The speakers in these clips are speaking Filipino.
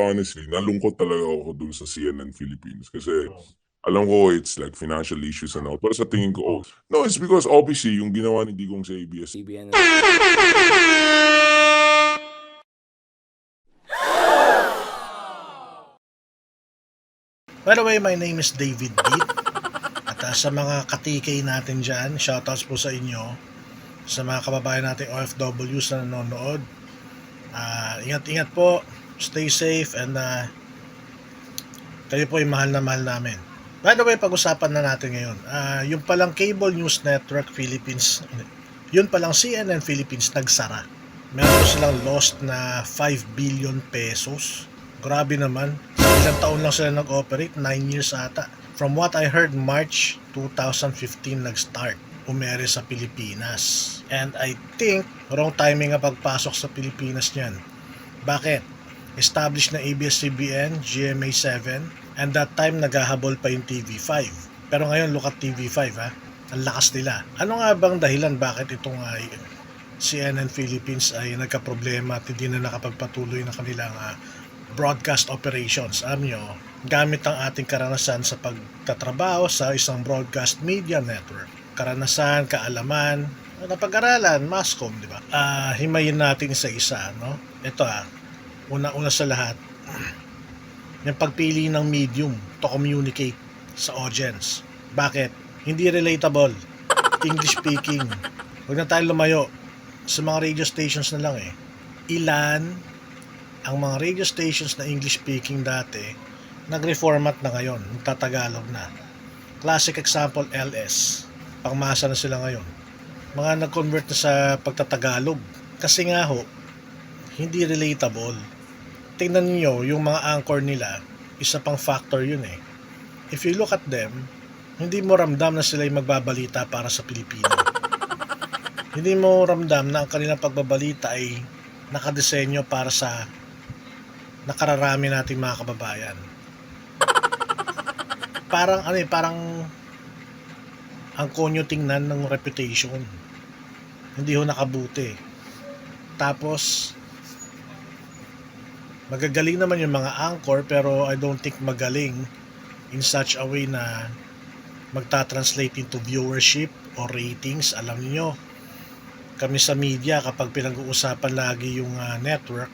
Honestly, nalungkot talaga ako dun sa CNN Philippines kasi alam ko it's like financial issues and all. Pero sa tingin ko, no, it's because obviously yung ginawa ni Digong sa ABS-CBN. By the way, my name is David Beat. At sa mga katikay natin dyan, shoutouts po sa inyo. Sa mga kababayan nating OFWs na nanonood. Ingat-ingat po, stay safe, and kayo po yung mahal na mahal namin. By the way, pag-usapan na natin ngayon. Yung palang Cable News Network Philippines, yun palang CNN Philippines nagsara. Meron po silang lost na 5 billion pesos. Grabe naman. Ilang taon lang sila nag-operate, 9 years ata. From what I heard, March 2015 nag-start umere sa Pilipinas. And I think wrong timing ang pagpasok sa Pilipinas niyan. Bakit? Established na ABS-CBN, GMA7, and that time naghahabol pa yung TV5. Pero ngayon, look at TV5 ha. Ang lakas nila. Ano nga bang dahilan bakit itong CNN Philippines ay nagka-problema at hindi na nakapagpatuloy ng kanilang broadcast operations? Alam nyo, gamit ang ating karanasan sa pagtatrabaho sa isang broadcast media network. Karanasan, kaalaman, napag-aralan, mascom, di ba? Himayin natin isa-isa, no? Ito una sa lahat, yung pagpili ng medium to communicate sa audience. Bakit? Hindi relatable. English speaking. Huwag na tayo lumayo. Sa mga radio stations na lang Ilan ang mga radio stations na English speaking dati, nag-reformat na ngayon, nagtatagalog na. Classic example, LS. Pangmasa na sila ngayon. Mga nag-convert na sa pagtatagalog. Kasi nga hindi relatable. Tingnan niyo yung mga anchor nila, isa pang factor yun If you look at them, hindi mo ramdam na sila yung magbabalita para sa Pilipino. Hindi mo ramdam na ang kanilang pagbabalita ay nakadesenyo para sa nakararami nating mga kababayan. Parang ang konyo tingnan ng reputation. Hindi nakabuti. Tapos magagaling naman yung mga anchor, pero I don't think magaling in such a way na magta-translate into viewership or ratings. Alam niyo, kami sa media, kapag pinag-uusapan lagi yung network,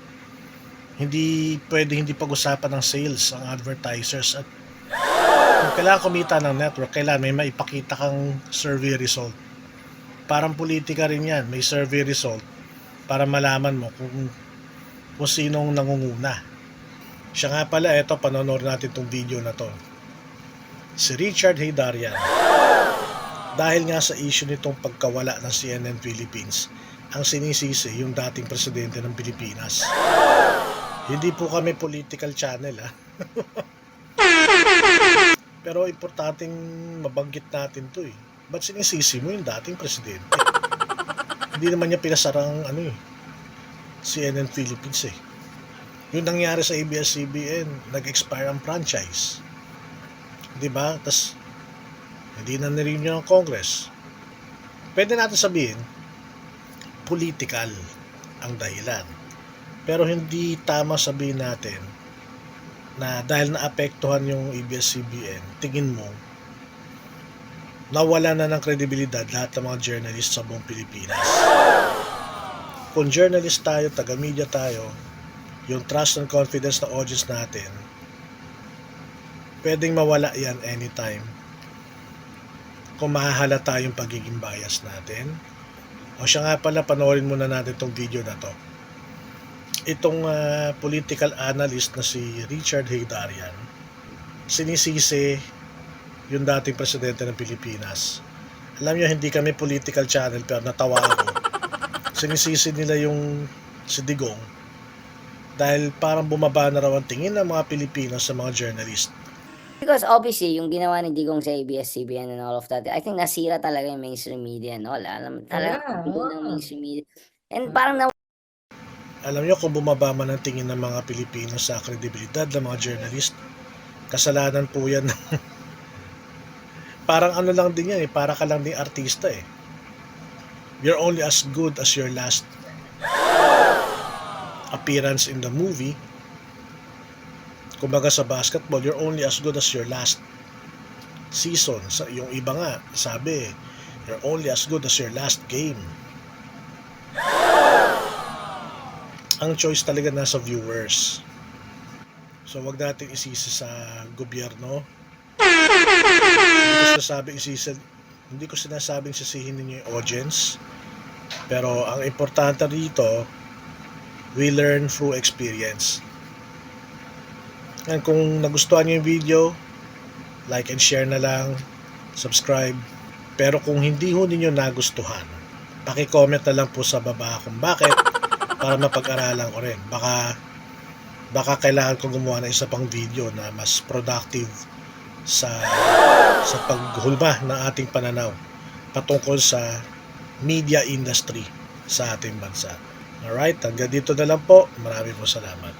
hindi pag-usapan ng sales ang advertisers. At kung kailangan kumita ng network, kailangan may maipakita kang survey result. Parang politika rin yan, may survey result para malaman mo kung sinong nangunguna. Siya nga pala, eto, panonood natin tong video na to. Si Richard Heydarian. Dahil nga sa issue nitong pagkawala ng CNN Philippines, ang sinisisi yung dating presidente ng Pilipinas. Hindi po kami political channel Pero importanteng mabanggit natin to Ba't sinisisi mo yung dating presidente? Hindi naman niya pinasarang CNN Philippines Yung nangyari sa ABS-CBN, nag-expire ang franchise. 'Di ba? Tas hindi na nirenew ang Congress. Pwede natin sabihin political ang dahilan. Pero hindi tama sabihin natin na dahil naapektuhan yung ABS-CBN, tingin mo nawala na ng kredibilidad lahat ng mga journalist sa buong Pilipinas. Kung journalist tayo, taga-media tayo, yung trust and confidence na audience natin, pwedeng mawala yan anytime kung mahahalata yung pagiging bias natin. O siya nga pala, panoorin muna natin itong video na to. Itong political analyst na si Richard Heydarian, sinisisi yung dating presidente ng Pilipinas. Alam niyo, hindi kami political channel, pero natawa ako. Sinisisi nila yung si Digong dahil parang bumaba na raw ang tingin ng mga Pilipino sa mga journalist. Because obviously, yung ginawa ni Digong sa ABS-CBN and all of that, I think nasira talaga yung mainstream media and all. Talaga ng mainstream media. And parang Alam niyo, kung bumaba man ang tingin ng mga Pilipino sa kredibilidad ng mga journalist, kasalanan po yan. Parang lang din yan para ka lang din artista You're only as good as your last appearance in the movie. Kumbaga sa basketball, you're only as good as your last season. Yung iba nga, sabi, you're only as good as your last game. Ang choice talaga nasa viewers. So wag natin isisi sa gobyerno. Hindi ko sinasabing sisihin ninyo yung audience. Pero ang importante rito, we learn through experience. And kung nagustuhan niyo yung video, like and share na lang, subscribe. Pero kung hindi ho ninyo nagustuhan, paki-comment na lang po sa baba kung bakit, para mapag-aralan ko rin. Baka kailangan ko gumawa ng isa pang video na mas productive sa paghulma ng ating pananaw patungkol sa media industry sa ating bansa. Alright, hanggang dito na lang po. Maraming salamat.